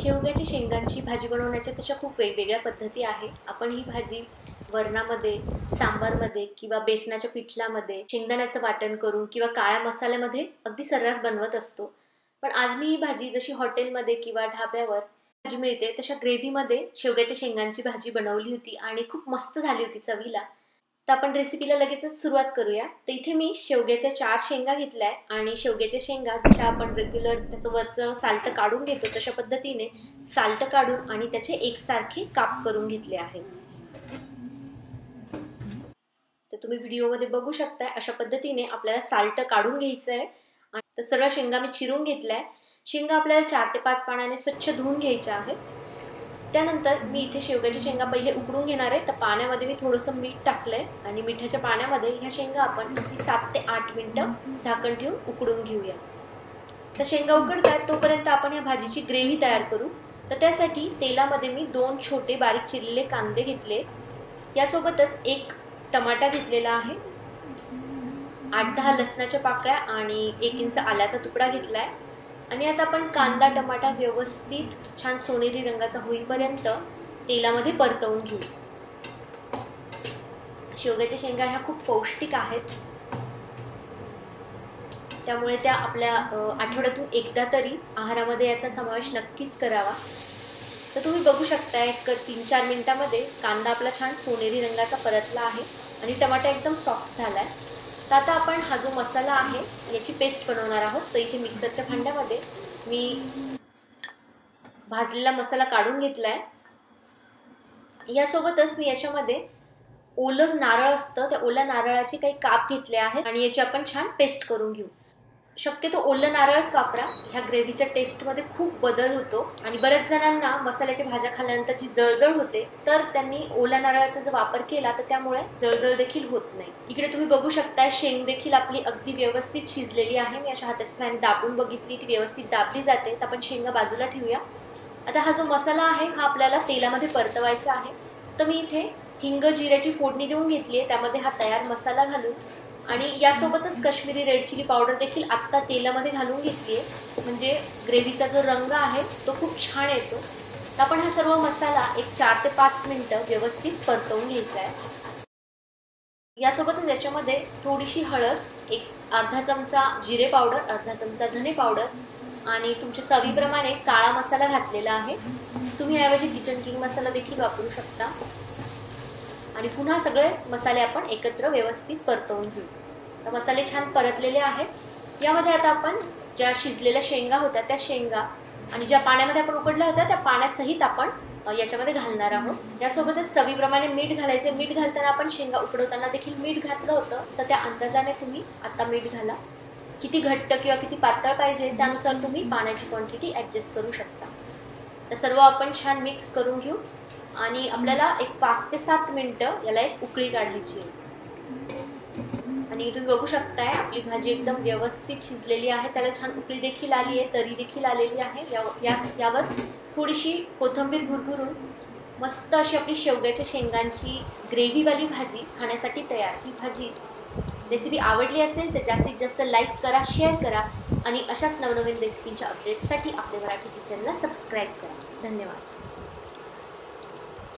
शेवग्याची शेंगांची भाजी बनवण्याच्या तशा खूप वेगवेगळ्या पद्धती आहेत। आपण ही भाजी वरणामध्ये, सांबारमध्ये किंवा बेसनाच्या पिठल्यामध्ये शेंगदाण्याचं वाटण करून किंवा काळ्या मसाल्यामध्ये अगदी सर्रास बनवत असतो। पण आज मी ही भाजी जशी हॉटेलमध्ये किंवा ढाब्यावर भाजी मिळते तशा ग्रेव्हीमध्ये शेवग्याच्या शेंगांची भाजी बनवली होती आणि खूप मस्त झाली होती चवीला। तर आपण रेसिपीला लगेचच सुरुवात करूया। तर इथे मी शेवग्याच्या 4 शेंगा घेतल्या आणि शेवग्याच्या शेंगा जशा आपण रेग्युलर त्याचं वरचं साल्ट काढून घेतो तशा पद्धतीने साल्ट काढून आणि त्याचे एकसारखे काप करून घेतले आहेत। तर तुम्ही व्हिडिओमध्ये बघू शकता अशा पद्धतीने आपल्याला साल्ट काढून घ्यायचं आहे। तर सर्व शेंगा मी चिरून घेतल्या। शेंगा आपल्याला 4 ते 5 पाण्याने स्वच्छ धुवून घ्यायच्या आहेत। त्यानंतर मी इथे शेवग्याच्या शेंगा पहिले उकडून घेणार आहे। तर पाण्यामध्ये मी थोडंसं मीठ टाकलंय आणि मिठाच्या पाण्यामध्ये ह्या शेंगा आपण 7 ते 8 मिनिटं झाकण ठेवून उकडून घेऊया। तर शेंगा उकडतात तोपर्यंत आपण ह्या भाजीची ग्रेव्ही तयार करू। तर त्यासाठी तेलामध्ये मी 2 छोटे बारीक चिरलेले कांदे घेतले, यासोबतच 1 टमाटा घेतलेला आहे, 8-10 लसणाच्या पाकळ्या आणि 1 इंच आल्याचा तुकडा घेतलाय। आणि आता आपण कांदा टमाटा व्यवस्थित छान सोनेरी रंगाचा होईपर्यंत तेलामध्ये परतवून घेऊ। शेवग्याच्या शेंगा ह्या खूप पौष्टिक आहेत, त्यामुळे त्या आपल्या आठवड्यातून एकदा तरी आहारामध्ये याचा समावेश नक्कीच करावा। तर तुम्ही बघू शकता 3-4 मिनिटांमध्ये कांदा आपला छान सोनेरी रंगाचा परतला आहे आणि टमाटा एकदम सॉफ्ट झालाय। तर आता आपण हा जो मसाला आहे याची पेस्ट बनवणार आहोत। तर इथे मिक्सरच्या भांड्यामध्ये मी भाजलेला मसाला काढून घेतलाय। यासोबतच मी याच्यामध्ये ओलं नारळ असतं, त्या ओल्या नारळाचे काही काप घेतले आहेत आणि याची आपण छान पेस्ट करून घेऊ। शक्यतो ओलं नारळच वापरा, ह्या ग्रेव्हीच्या टेस्टमध्ये खूप बदल होतो आणि बऱ्याच जणांना मसाल्याच्या भाज्या खाल्ल्यानंतरची जळजळ होते, तर त्यांनी ओल्या नारळाचा जर वापर केला तर त्यामुळे जळजळ देखील होत नाही। इकडे तुम्ही बघू शकता शेंग देखील आपली अगदी व्यवस्थित शिजलेली आहे। मी अशा हाताच्या साहाय्याने दाबून बघितली, ती व्यवस्थित दाबली जाते। तर आपण शेंगा बाजूला ठेवूया। आता हा जो मसाला आहे हा आपल्याला तेलामध्ये परतवायचा आहे। तर मी इथे हिंग जिऱ्याची फोडणी देऊन घेतली आहे, त्यामध्ये हा तयार मसाला घालून आणि यासोबतच काश्मीरी रेड चिली पावडर देखील आत्ता तेलामध्ये घालून घेतली आहे, म्हणजे ग्रेव्हीचा जो रंग आहे तो खूप छान येतो। तर आपण हा सर्व मसाला 4 ते 5 मिनिटं व्यवस्थित परतवून घ्यायचा आहे। यासोबतच याच्यामध्ये थोडीशी हळद, अर्धा चमचा जिरे पावडर, अर्धा चमचा धने पावडर आणि तुमच्या चवीप्रमाणे काळा मसाला घातलेला आहे। तुम्ही याऐवजी किचन किंग मसाला देखील वापरू शकता आणि पुन्हा सगळे मसाले आपण एकत्र व्यवस्थित परतवून घेऊ। तर मसाले छान परतलेले आहेत। यामध्ये आता आपण ज्या शिजलेल्या शेंगा होत्या त्या शेंगा आणि ज्या पाण्यामध्ये आपण उकडल्या होत्या त्या पाण्यासहित आपण याच्यामध्ये घालणार आहोत। यासोबतच चवीप्रमाणे मीठ घालायचे। मीठ घालताना आपण शेंगा उकडवताना देखील मीठ घातलं होतं, तर त्या अंदाजाने तुम्ही आता मीठ घाला। किती घट्ट किंवा किती पातळ पाहिजे त्यानुसार तुम्ही पाण्याची क्वांटिटी ॲडजस्ट करू शकता। तर सर्व आपण छान मिक्स करून घेऊ आणि आपल्याला 5 ते 7 मिनिटं याला एक उकळी काढायची आहे। आणि तुम्ही बघू शकताय आपली भाजी एकदम व्यवस्थित शिजलेली आहे, त्याला छान उकळी देखील आली आहे, तरी देखील आलेली आहे। यावर थोडीशी कोथिंबीर भुरभुरून मस्त अशी आपली शेवग्याच्या शेंगांची ग्रेव्हीवाली भाजी खाण्यासाठी तयार। ही भाजी रेसिपी आवडली असेल तर जास्तीत जास्त लाईक करा, शेअर करा आणि अशाच नवनवीन रेसिपींच्या अपडेट्ससाठी आपल्या मराठी किचनला सबस्क्राईब करा। धन्यवाद।